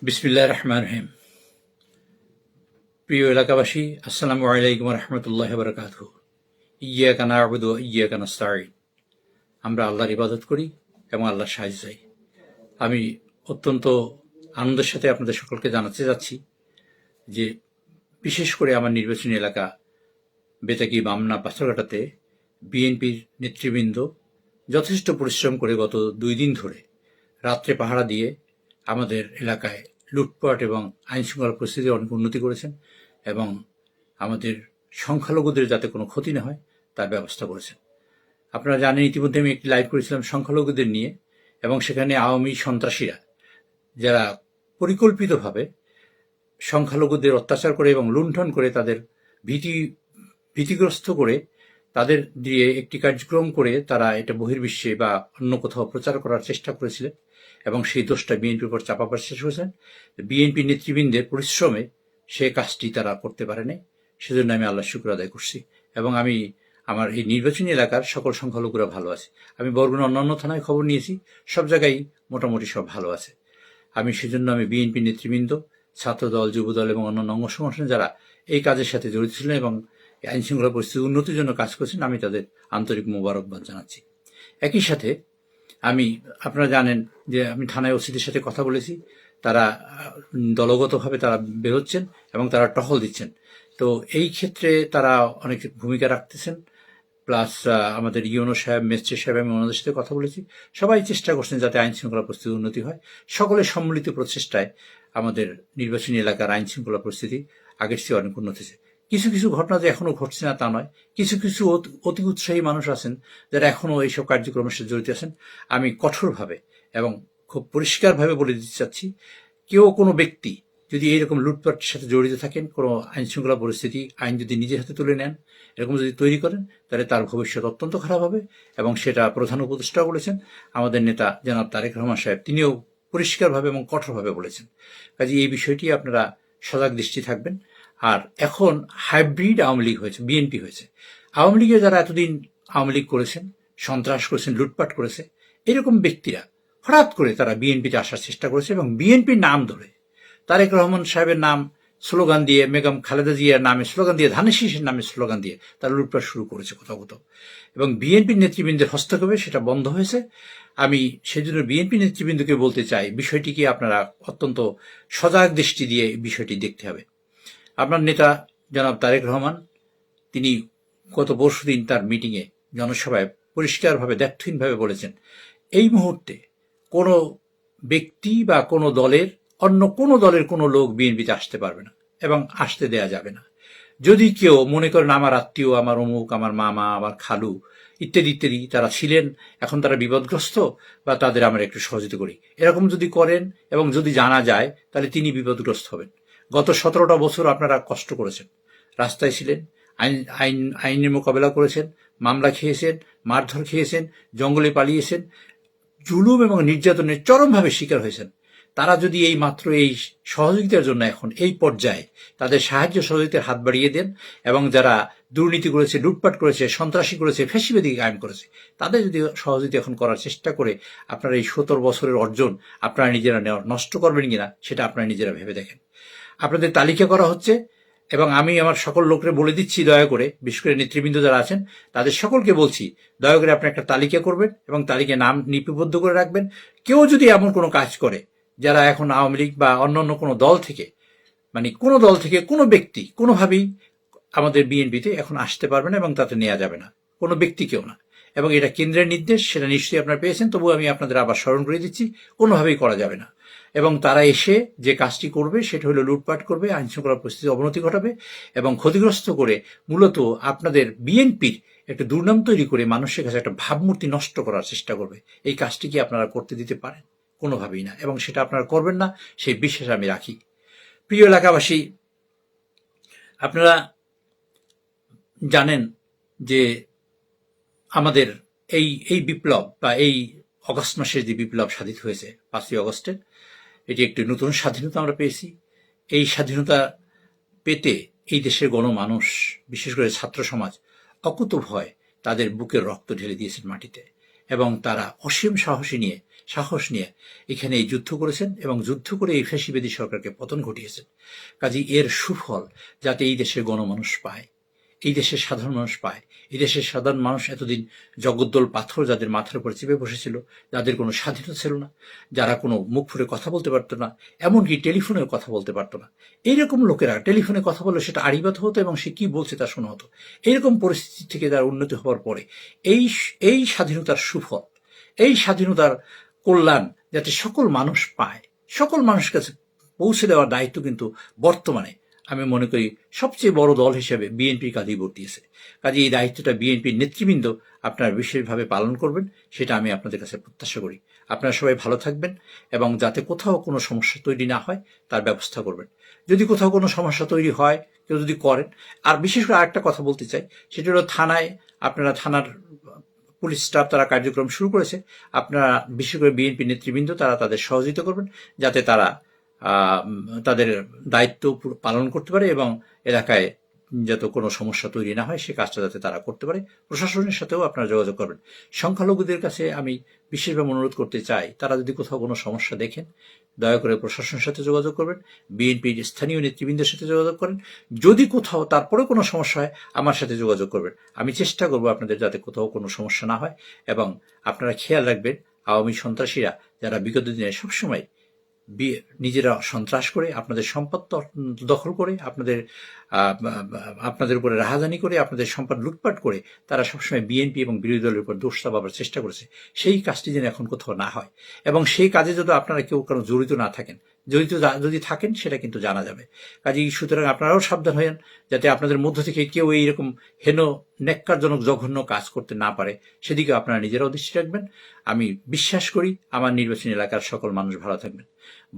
বিসমিল্লাহির রহমানির রহিম। প্রিয় এলাকাবাসী, আসসালামু আলাইকুম রহমতুল্লাহ বারকাতুহু। ইয়্যাকা না'বুদু ওয়া ইয়্যাকা নাস্তাঈন। আমরা আল্লাহর ইবাদত করি এবং আল্লাহর সাহায্য চাই। আমি অত্যন্ত আনন্দের সাথে আপনাদের সকলকে জানাতে যাচ্ছি যে বিশেষ করে আমার নির্বাচনী এলাকা বেতাগী, বামনা, পাথরঘাটাতে বিএনপির নেতৃবৃন্দ যথেষ্ট পরিশ্রম করে গত 2 দিন ধরে রাত্রে পাহারা দিয়ে আমাদের এলাকায় লুটপাট এবং আইনশৃঙ্খলা পরিস্থিতির অনেক উন্নতি করেছেন এবং আমাদের সংখ্যালঘুদের যাতে কোনো ক্ষতি না হয় তার ব্যবস্থা করেছেন। আপনারা জানেন, ইতিমধ্যে আমি একটি লাইভ করেছিলাম সংখ্যালঘুদের নিয়ে, এবং সেখানে আওয়ামী সন্ত্রাসীরা যারা পরিকল্পিতভাবে সংখ্যালঘুদের অত্যাচার করে এবং লুণ্ঠন করে তাদের ভীতিগ্রস্ত করে তাদের দিয়ে একটি কার্যক্রম করে তারা এটা বহির্বিশ্বে বা অন্য কোথাও প্রচার করার চেষ্টা করেছিলেন এবং সেই দোষটা বিএনপির উপর চাপাবার চেষ্টা করেছেন। বিএনপি নেতৃবৃন্দের পরিশ্রমে সে কাজটি তারা করতে পারেনি। সেজন্য আমি আল্লাহর শুকর আদায় করছি এবং আমি আমার এই নির্বাচনী এলাকার সকল সংখ্যালঘুরা ভালো আছে। আমি বরগুনা অন্যান্য থানায় খবর নিয়েছি, সব জায়গায় মোটামুটি সব ভালো আছে। সেজন্য আমি বিএনপি নেতৃবৃন্দ, ছাত্রদল, যুবদল এবং অন্যান্য অঙ্গ সংগঠন যারা এই কাজের সাথে জড়িত ছিলেন এবং আইনশৃঙ্খলা পরিস্থিতি উন্নতির জন্য কাজ করেছেন, আমি তাদের আন্তরিক মোবারকবাদ জানাচ্ছি। একই সাথে আপনারা জানেন যে আমি থানায় ওসিদের সাথে কথা বলেছি। তারা দলগতভাবে তারা বেরোচ্ছেন এবং তারা টহল দিচ্ছেন। তো এই ক্ষেত্রে তারা অনেক ভূমিকা রাখতেছেন। প্লাস আমাদের ইউনো সাহেব, ম্যাজিস্ট্রেট সাহেব, আমি ওনাদের সাথে কথা বলেছি। সবাই চেষ্টা করছেন যাতে আইন শৃঙ্খলা পরিস্থিতি উন্নতি হয়। সকলের সম্মিলিত প্রচেষ্টায় আমাদের নির্বাচনী এলাকার আইন শৃঙ্খলা পরিস্থিতি আগের চেয়ে অনেক উন্নতি হয়েছে। কিছু কিছু ঘটনা যে এখনো ঘটছে না তা নয়, কিছু কিছু অতি উৎসাহী মানুষ আছেন যারা এখনো এইসব কার্যক্রমের সাথে জড়িত আছেন। আমি কঠোরভাবে এবং খুব পরিষ্কারভাবে বলে দিতে চাচ্ছি, কেউ কোনো ব্যক্তি যদি এইরকম লুটপাটের সাথে জড়িত থাকেন, কোনো আইন শৃঙ্খলা পরিস্থিতি আইন যদি নিজের হাতে তুলে নেন, এরকম যদি তৈরি করেন, তাহলে তার ভবিষ্যৎ অত্যন্ত খারাপ হবে। এবং সেটা প্রধান উপদেষ্টা বলেছেন, আমাদের নেতা জনাব তারেক রহমান সাহেব তিনিও পরিষ্কারভাবে এবং কঠোরভাবে বলেছেন। কাজে এই বিষয়টি আপনারা সজাগ দৃষ্টি থাকবেন। আর এখন হাইব্রিড আওয়ামী লীগ হয়েছে, বিএনপি হয়েছে। আওয়ামী লীগে যারা এতদিন আওয়ামী লীগ করেছেন, সন্ত্রাস করেছেন, লুটপাট করেছে, এরকম ব্যক্তিরা হঠাৎ করে তারা বিএনপিতে আসার চেষ্টা করেছে এবং বিএনপির নাম ধরে তারেক রহমান সাহেবের নাম স্লোগান দিয়ে, বেগম খালেদা জিয়ার নামে স্লোগান দিয়ে, ধানের শীষের নামে স্লোগান দিয়ে তারা লুটপাট শুরু করেছে কোথাও কোথাও। এবং বিএনপির নেতৃবৃন্দের হস্তক্ষেপে সেটা বন্ধ হয়েছে। আমি সেজন্য বিএনপি নেতৃবৃন্দকে বলতে চাই, বিষয়টিকে আপনারা অত্যন্ত সজাগ দৃষ্টি দিয়ে বিষয়টি দেখতে হবে। আপনার নেতা জনাব তারেক রহমান তিনি গত পরশুদিন তার মিটিংয়ে, জনসভায় পরিষ্কারভাবে দ্ব্যর্থহীনভাবে বলেছেন, এই মুহূর্তে কোনো ব্যক্তি বা কোনো দলের, অন্য কোনো দলের কোনো লোক বিএনপিতে আসতে পারবে না এবং আসতে দেয়া যাবে না। যদি কেউ মনে করেন আমার আত্মীয়, আমার অমুক, আমার মামা, আমার খালু ইত্যাদি ইত্যাদি তারা ছিলেন, এখন তারা বিপদগ্রস্ত, বা তাদের আমরা একটু সহযোগিতা করি, এরকম যদি করেন এবং যদি জানা যায়, তাহলে তিনি বিপদগ্রস্ত হবেন। গত 17টা বছর আপনারা কষ্ট করেছেন, রাস্তায় ছিলেন, আইনের মোকাবেলা করেছেন, মামলা খেয়েছেন, মারধর খেয়েছেন, জঙ্গলে পালিয়েছেন, জুলুম এবং নির্যাতনের চরমভাবে শিকার হয়েছেন। তারা যদি এই মাত্র এই সহযোগিতার জন্য এখন এই পর্যায়ে তাদের সাহায্য সহযোগিতার হাত বাড়িয়ে দেন, এবং যারা দুর্নীতি করেছে, লুটপাট করেছে, সন্ত্রাসী করেছে, ফ্যাসিবাদী কায়েম করেছে, তাদের যদি সহযোগিতা এখন করার চেষ্টা করে আপনারা এই 17 বছরের অর্জন আপনারা নিজেরা নষ্ট করবেন কিনা সেটা আপনারা নিজেরা ভেবে দেখেন। আপনাদের তালিকা করা হচ্ছে এবং আমি আমার সকল লোকরে বলে দিচ্ছি, দয়া করে, বিশেষ করে নেতৃবৃন্দ যারা আছেন তাদের সকলকে বলছি, দয়া করে আপনি একটা তালিকা করবেন এবং তালিকায় নাম লিপিবদ্ধ করে রাখবেন। কেউ যদি এমন কোনো কাজ করে, যারা এখন আওয়ামী লীগ বা অন্যান্য কোনো দল থেকে, কোনো দল থেকে কোনো ব্যক্তি কোনোভাবেই আমাদের বিএনপিতে এখন আসতে পারবে না এবং তাতে নেওয়া যাবে না, কোনো ব্যক্তি কেউ না। এবং এটা কেন্দ্রের নির্দেশ, সেটা নিশ্চয়ই আপনারা পেয়েছেন, তবু আমি আপনাদের আবার স্মরণ করে দিচ্ছি, কোনোভাবেই করা যাবে না। এবং তারা এসে যে কাজটি করবে সেটা হলো লুটপাট করবে, আইনশৃঙ্খলা পরিস্থিতির অবনতি ঘটাবে এবং ক্ষতিগ্রস্ত করে মূলত আপনাদের বিএনপির একটা দুর্নাম তৈরি করে মানুষের কাছে একটা ভাবমূর্তি নষ্ট করার চেষ্টা করবে। এই কাজটি কি আপনারা করতে দিতে পারেন? কোনোভাবেই না, এবং সেটা আপনারা করবেন না, সেই বিশ্বাস আমি রাখি। প্রিয় এলাকাবাসী, আপনারা জানেন যে আমাদের এই বিপ্লব বা এই অগস্ট মাসের যে বিপ্লব সাধিত হয়েছে 5ই অগস্টের, এটি একটি নতুন স্বাধীনতা আমরা পেয়েছি। এই স্বাধীনতা পেতে এই দেশের গণমানুষ, বিশেষ করে ছাত্র সমাজ, অকুতোভয় তাদের বুকের রক্ত ঢেলে দিয়েছেন মাটিতে, এবং তারা অসীম সাহসী নিয়ে সাহস নিয়ে এখানে এই যুদ্ধ করেছেন এবং যুদ্ধ করে এই ফ্যাসিবাদী সরকারকে পতন ঘটিয়েছেন। কাজেই এর সুফল যাতে এই দেশের গণমানুষ পায়, এই দেশের সাধারণ মানুষ পায়। এই দেশের সাধারণ মানুষ এতদিন জগদ্দল পাথর যাদের মাথার উপর চেপে বসেছিল, যাদের কোনো স্বাধীনতা ছিল না, যারা কোনো মুখ ফুটে কথা বলতে পারতো না, এমনকি টেলিফোনেও কথা বলতে পারতো না, এইরকম লোকেরা টেলিফোনে কথা বললে সেটা আড়িবাদ হতো এবং সে কি বলছে তা শোনা হতো। এইরকম পরিস্থিতি থেকে তার উন্নতি হওয়ার পরে এই স্বাধীনতার সুফল, এই স্বাধীনতার কল্যাণ যাতে সকল মানুষ পায়, সকল মানুষের কাছে পৌঁছে দেওয়ার দায়িত্ব কিন্তু বর্তমানে আমি মনে করি সবচেয়ে বড় দল হিসেবে বিএনপির কাঁধেই বর্তিয়েছে। কাজে এই দায়িত্বটা বিএনপির নেতৃবৃন্দ আপনারা বিশেষভাবে পালন করবেন, সেটা আমি আপনাদের কাছে প্রত্যাশা করি। আপনারা সবাই ভালো থাকবেন এবং যাতে কোথাও কোনো সমস্যা তৈরি না হয় তার ব্যবস্থা করবেন। যদি কোথাও কোনো সমস্যা তৈরি হয়, কেউ যদি করেন, আর বিশেষ করে আরেকটা কথা বলতে চাই, সেটা হলো আপনারা থানার পুলিশ স্টাফ তারা কার্যক্রম শুরু করেছে, আপনারা বিশেষ করে বিএনপি নেতৃবৃন্দ তারা তাদের সহযোগিতা করবেন যাতে তারা তাদের দায়িত্ব পালন করতে পারে এবং এলাকায় যাতে কোনো সমস্যা তৈরি না হয় সে কাজটা যাতে তারা করতে পারে। প্রশাসনের সাথেও আপনারা যোগাযোগ করবেন। সংখ্যালঘুদের কাছে আমি বিশেষভাবে অনুরোধ করতে চাই, তারা যদি কোথাও কোনো সমস্যা দেখেন দয়া করে প্রশাসনের সাথে যোগাযোগ করবেন, বিএনপির স্থানীয় নেতৃবৃন্দের সাথে যোগাযোগ করেন। যদি কোথাও তারপরে কোনো সমস্যা হয় আমার সাথে যোগাযোগ করবেন। আমি চেষ্টা করব আপনাদের যাতে কোথাও কোনো সমস্যা না হয়। এবং আপনারা খেয়াল রাখবেন, আওয়ামী সন্ত্রাসীরা যারা বিগত দিনে সবসময় নিজেরা সন্ত্রাস করে আপনাদের সম্পদ দখল করে আপনাদের উপরে রাহাজানি করে আপনাদের সম্পদ লুটপাট করে তারা সবসময় বিএনপি এবং বিরোধী দলের উপর দোষ চাপাবার চেষ্টা করেছে, সেই কাজটি যেন এখন কোথাও না হয় এবং সেই কাজে যদি আপনারা কেউ কারো জড়িত না থাকেন, যদি থাকেন সেটা কিন্তু জানা যাবে। কাজেই সুতরাং আপনারাও সাবধান হয়েন যাতে আপনাদের মধ্য থেকে কেউ এইরকম ন্যাক্কারজনক জঘন্য কাজ করতে না পারে, সেদিকে আপনারা নিজেরাও দৃষ্টি রাখবেন। আমি বিশ্বাস করি আমার নির্বাচনী এলাকার সকল মানুষ ভালো থাকবেন।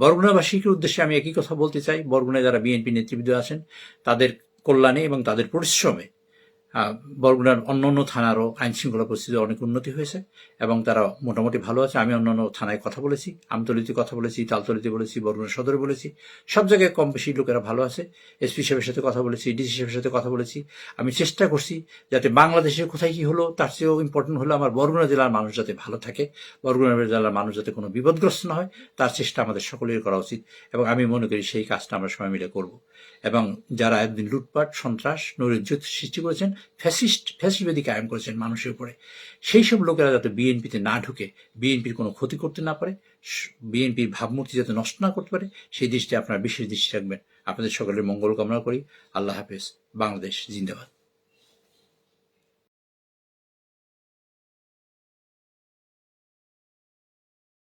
বরগুনাবাসীকে উদ্দেশ্যে আমি একই কথা বলতে চাই, বরগুনায় যারা বিএনপি নেতৃবৃন্দ আছেন তাদের কল্যাণে এবং তাদের পরিশ্রমে বরগুনার অন্যান্য থানারও আইন শৃঙ্খলা পরিস্থিতি অনেক উন্নতি হয়েছে এবং তারা মোটামুটি ভালো আছে। আমি অন্যান্য থানায় কথা বলেছি, আমতলিতে কথা বলেছি, তালতলিতে বলেছি, বরগুনা সদরে বলেছি, সব জায়গায় কম বেশি লোকেরা ভালো আছে। এসপি সাহেবের সাথে কথা বলেছি, ডিসি সাহেবের সাথে কথা বলেছি। আমি চেষ্টা করছি যাতে বাংলাদেশে কোথায় কি হলো তার চেয়েও ইম্পর্টেন্ট হলো আমার বরগুনা জেলার মানুষ যাতে ভালো থাকে, বরগুনা জেলার মানুষ যাতে কোনো বিপদগ্রস্ত না হয় তার চেষ্টা আমাদের সকলের করা উচিত এবং আমি মনে করি সেই কাজটা আমরা সবাই মিলে করব। এবং যারা একদিন লুটপাট, সন্ত্রাস, নৈরাজ্য সৃষ্টি করেছেন, ফ্যাসিবাদী কায়েম করেছেন মানুষের উপরে, সেই সব লোকেরা যাতে বিএনপিতে না ঢুকে বিএনপির কোনো ক্ষতি করতে না পারে, বিএনপির ভাবমূর্তি যাতে নষ্ট না করতে পারে, সেই দৃষ্টি আপনারা বিশেষ দৃষ্টি রাখবেন। আপনাদের সকলের মঙ্গল কামনা করি। আল্লাহ হাফেজ। বাংলাদেশ জিন্দাবাদ।